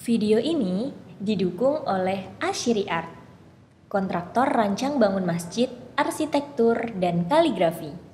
Video ini didukung oleh Ashiri Art, kontraktor rancang bangun masjid, arsitektur, dan kaligrafi.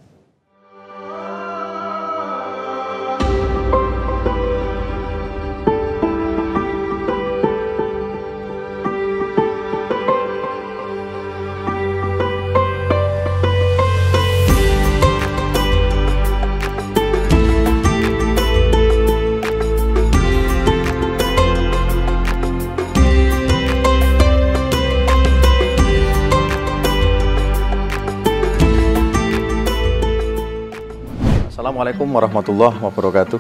Assalamualaikum warahmatullahi wabarakatuh.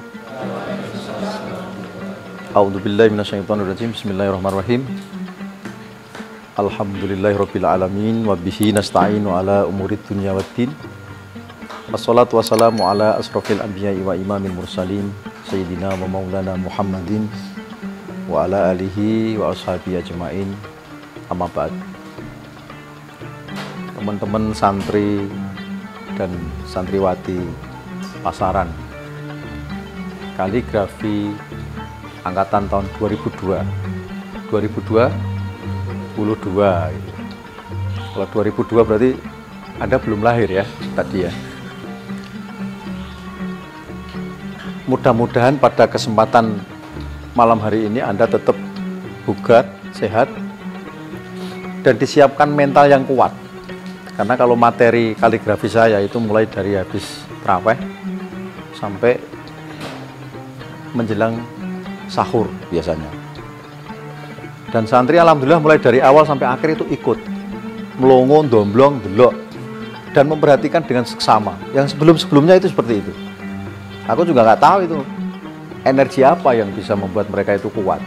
A'udzubillahi minasyaitonirrajim. Bismillahirrahmanirrahim. Alhamdulillahirabbil alamin wa bihi nasta'inu ala umurid dunya waddin. Wassalatu wassalamu ala asrofil anbiya'i wa imamil mursalin sayyidina wa maulana Muhammadin wa ala alihi wa ashabihi ajmain. Amma ba'd. Teman-teman santri dan santriwati Pasaran kaligrafi angkatan tahun 2002 gitu. Kalau 2002 berarti Anda belum lahir ya tadi ya. Mudah-mudahan pada kesempatan malam hari ini Anda tetap bugar, sehat, dan disiapkan mental yang kuat. Karena kalau materi kaligrafi saya itu mulai dari habis tarawih sampai menjelang sahur biasanya. Dan santri alhamdulillah mulai dari awal sampai akhir itu ikut melongo, domblong, delok, dan memperhatikan dengan seksama. Yang sebelum-sebelumnya itu seperti itu. Aku juga nggak tahu itu energi apa yang bisa membuat mereka itu kuat.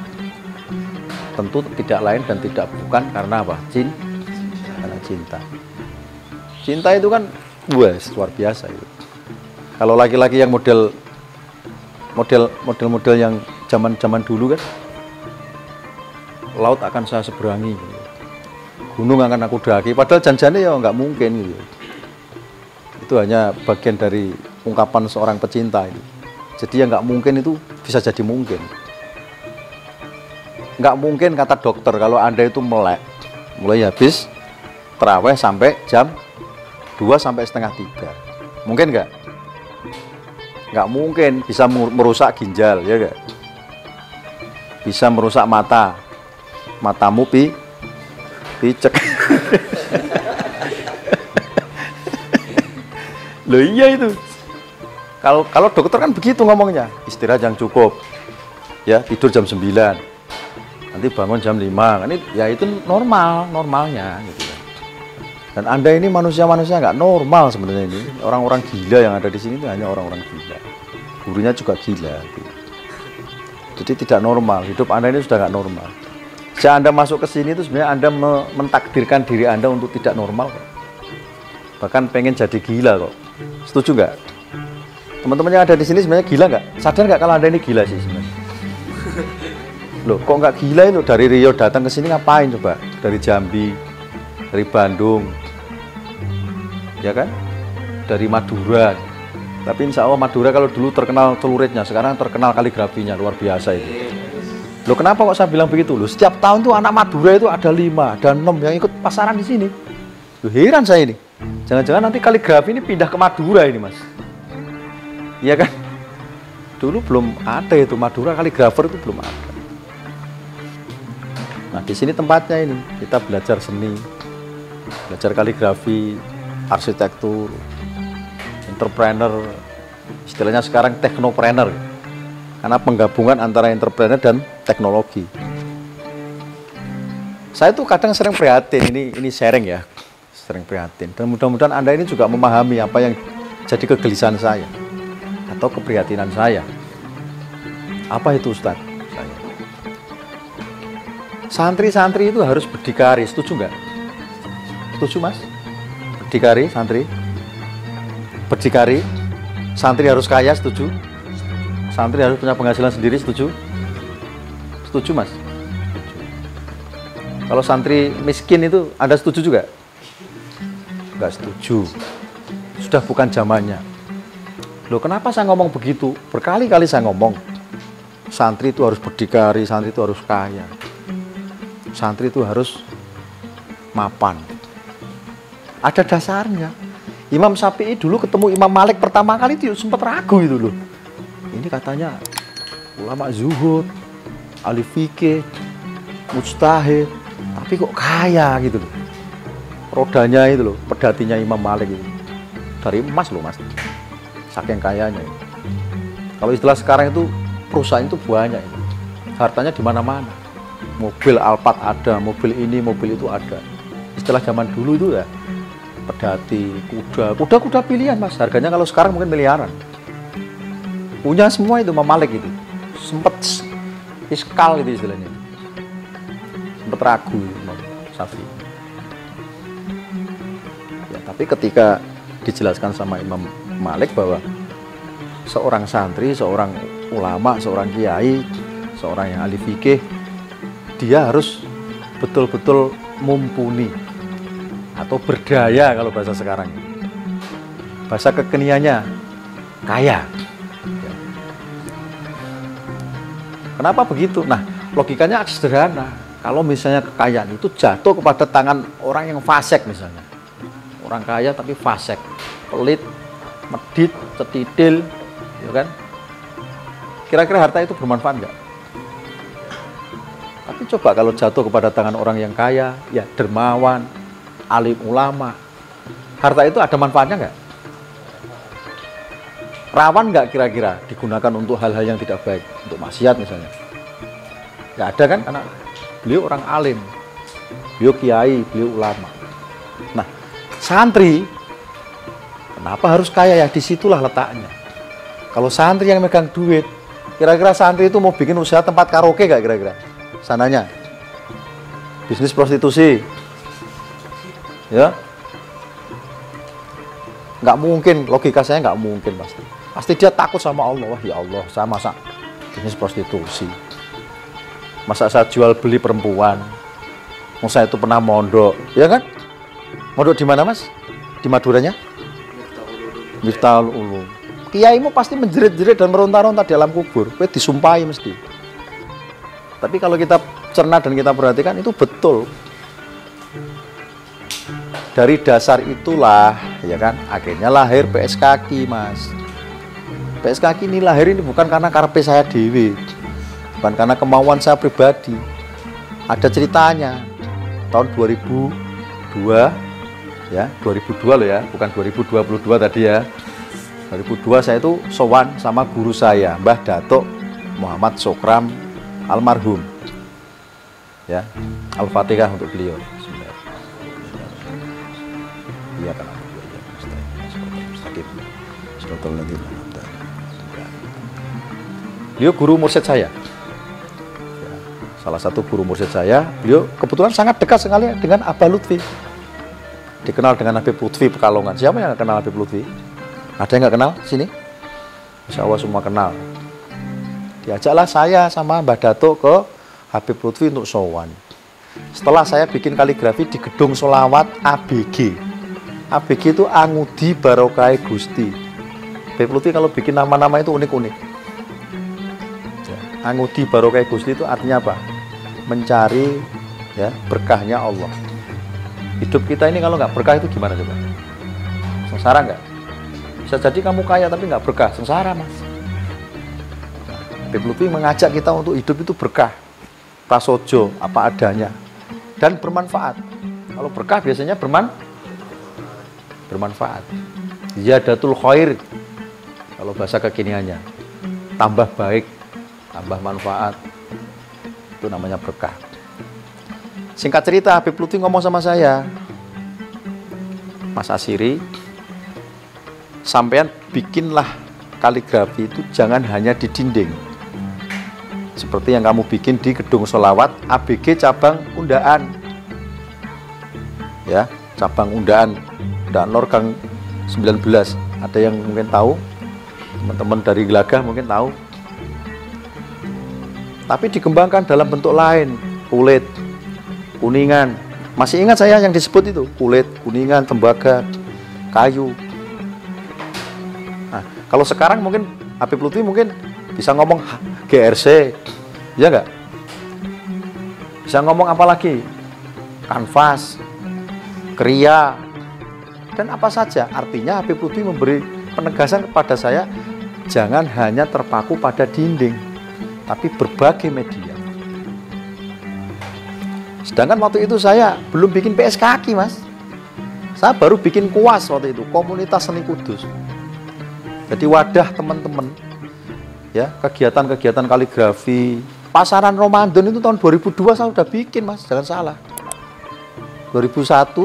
Tentu tidak lain dan tidak bukan karena apa? Karena cinta. Cinta itu kan luar biasa itu. Kalau laki-laki yang model yang zaman dulu kan, laut akan saya seberangi, gitu. Gunung akan aku daki. Padahal janjinya ya nggak mungkin gitu. Itu hanya bagian dari ungkapan seorang pecinta itu. Jadi yang nggak mungkin itu bisa jadi mungkin. Nggak mungkin kata dokter kalau Anda itu melek mulai habis tarawih sampai jam 2 sampai setengah 3. Mungkin nggak? Nggak mungkin, bisa merusak ginjal, ya nggak? Bisa merusak mata, matamu picek. Loh iya itu. Kalau dokter kan begitu ngomongnya, istirahat yang cukup, ya tidur jam 9, nanti bangun jam 5, kan ya itu normalnya, gitu. Dan Anda ini manusia-manusia nggak normal sebenarnya ini. Orang-orang gila yang ada di sini itu hanya orang-orang gila. Gurunya juga gila. Jadi tidak normal. Hidup Anda ini sudah nggak normal. Sejak Anda masuk ke sini itu sebenarnya Anda mentakdirkan diri Anda untuk tidak normal kok. Bahkan pengen jadi gila kok. Setuju nggak? Teman-teman yang ada di sini sebenarnya gila nggak? Sadar nggak kalau Anda ini gila sih sebenarnya? Loh, kok nggak gila itu? Dari Rio datang ke sini ngapain coba? Dari Jambi, dari Bandung, ya kan, dari Madura. Tapi insya Allah Madura kalau dulu terkenal celuritnya, sekarang terkenal kaligrafinya, luar biasa itu. Loh kenapa kok saya bilang begitu? Loh setiap tahun tuh anak Madura itu ada 5, ada 6 yang ikut pasaran di sini. Loh heran saya ini, jangan-jangan nanti kaligrafi ini pindah ke Madura ini mas. Iya kan? Dulu belum ada itu, Madura kaligrafer itu belum ada. Nah di sini tempatnya ini, kita belajar seni, belajar kaligrafi, arsitektur, entrepreneur, istilahnya sekarang teknopreneur, karena penggabungan antara entrepreneur dan teknologi. Saya tuh kadang sering prihatin, ini sharing ya, sering prihatin, dan mudah-mudahan Anda ini juga memahami apa yang jadi kegelisahan saya atau keprihatinan saya. Apa itu Ustaz? Santri-santri itu harus berdikari, setuju nggak? Setuju mas? Berdikari, santri? Berdikari, santri harus kaya, setuju? Santri harus punya penghasilan sendiri, setuju? Setuju mas? Setuju. Kalau santri miskin itu, Anda setuju juga? Nggak setuju. Sudah bukan zamannya. Loh kenapa saya ngomong begitu? Berkali-kali saya ngomong. santri itu harus berdikari, santri itu harus kaya, santri itu harus mapan. Ada dasarnya. Imam Syafi'i dulu ketemu Imam Malik pertama kali itu sempat ragu itu loh. Ini katanya ulama zuhud, ahli fikih, mujtahid, tapi kok kaya gitu loh. Rodanya itu loh, pedatinya Imam Malik itu dari emas loh mas, saking kayanya. Kalau istilah sekarang itu perusahaan itu banyak, hartanya di mana-mana. Mobil Alphard ada, mobil ini, mobil itu ada. Istilah zaman dulu itu ya pedati, kuda pilihan mas. Harganya kalau sekarang mungkin miliaran. Punya semua itu Imam Malik itu. Sempet fiskal itu istilahnya. Sempet ragu Imam Syafi'i. Ya, tapi ketika dijelaskan sama Imam Malik bahwa seorang santri, seorang ulama, seorang kiai, seorang yang ahli fikih, dia harus betul-betul mumpuni atau berdaya kalau bahasa sekarang. Bahasa kekiniannya kaya. Ya. Kenapa begitu? Nah, logikanya sederhana. Kalau misalnya kekayaan itu jatuh kepada tangan orang yang fasik misalnya. Orang kaya tapi fasik, pelit, medit, cetidil, ya kan? Kira-kira harta itu bermanfaat nggak? Tapi coba kalau jatuh kepada tangan orang yang kaya, ya dermawan, alim ulama, harta itu ada manfaatnya nggak? Rawan nggak kira-kira digunakan untuk hal-hal yang tidak baik, untuk maksiat misalnya? Nggak ada kan? Karena beliau orang alim, beliau kiai, beliau ulama. Nah, santri, kenapa harus kaya ya? Disitulah letaknya. Kalau santri yang megang duit, kira-kira santri itu mau bikin usaha tempat karaoke gak kira-kira? Sananya bisnis prostitusi, ya nggak mungkin. Logika saya nggak mungkin pasti dia takut sama Allah. Wah ya Allah, saya masa bisnis prostitusi, masa saya jual beli perempuan, saya itu pernah mondok, ya kan? Mondok di mana mas? Di Maduranya? Miftahul Ulum. Kiaimu pasti menjerit-jerit dan meronta-ronta di alam kubur. Kowe disumpahi mesti. Tapi kalau kita cerna dan kita perhatikan itu betul. Dari dasar itulah, ya kan, akhirnya lahir PSKQ, mas. PSKQ ini lahir ini bukan karena karepe saya dewi, bukan karena kemauan saya pribadi. Ada ceritanya. Tahun 2002, ya 2002 loh ya, bukan 2022 tadi ya. 2002 saya itu sowan sama guru saya, Mbah Datuk Muhammad Sokram almarhum. Ya, Al-Fatihah untuk beliau. Iya kan. Beliau guru mursyid saya. Ya, salah satu guru mursyid saya, beliau kebetulan sangat dekat sekali dengan Abah Lutfi. Dikenal dengan Habib Lutfi Pekalongan. Siapa yang kenal Habib Lutfi? Ada yang nggak kenal? Sini. Insya Allah semua kenal. Diajaklah saya sama Mbah Datuk ke Habib Lutfi untuk sowan. Setelah saya bikin kaligrafi di gedung Solawat ABG. ABG itu Angudi Barokai Gusti. Habib Lutfi kalau bikin nama-nama itu unik-unik. Ya, Angudi Barokai Gusti itu artinya apa? Mencari ya berkahnya Allah. Hidup kita ini kalau nggak berkah itu gimana coba? Sengsara nggak? Bisa jadi kamu kaya tapi nggak berkah, sengsara mas. Habib Lutfi mengajak kita untuk hidup itu berkah, prasojo, apa adanya, dan bermanfaat. Kalau berkah biasanya bermanfaat. Ziyadatul khair, kalau bahasa kekiniannya, tambah baik, tambah manfaat, itu namanya berkah. Singkat cerita, Habib Lutfi ngomong sama saya, Mas Asiri, sampean bikinlah kaligrafi itu jangan hanya di dinding. Seperti yang kamu bikin di gedung Solawat ABG cabang Undaan. Ya, cabang Undaan Lor Gang 19. Ada yang mungkin tahu? Teman-teman dari Gelagah mungkin tahu. Tapi dikembangkan dalam bentuk lain, kulit, kuningan. Masih ingat saya yang disebut itu? Kulit, kuningan, tembaga, kayu. Nah, kalau sekarang mungkin Habib Lutfi mungkin bisa ngomong GRC, ya nggak? Bisa ngomong apa lagi? Kanvas, kriya, dan apa saja. Artinya Habib Lutfi memberi penegasan kepada saya, jangan hanya terpaku pada dinding, tapi berbagai media. Sedangkan waktu itu saya belum bikin PS kaki, Mas. Saya baru bikin KUAS waktu itu, Komunitas Seni Kudus. Jadi wadah teman-teman, ya, kegiatan-kegiatan kaligrafi. Pasaran Ramadan itu tahun 2002 saya udah bikin, Mas, jangan salah. 2001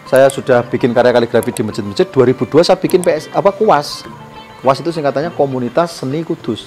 saya sudah bikin karya kaligrafi di masjid-masjid. 2002 saya bikin KUAS. KUAS itu singkatannya Komunitas Seni Kudus.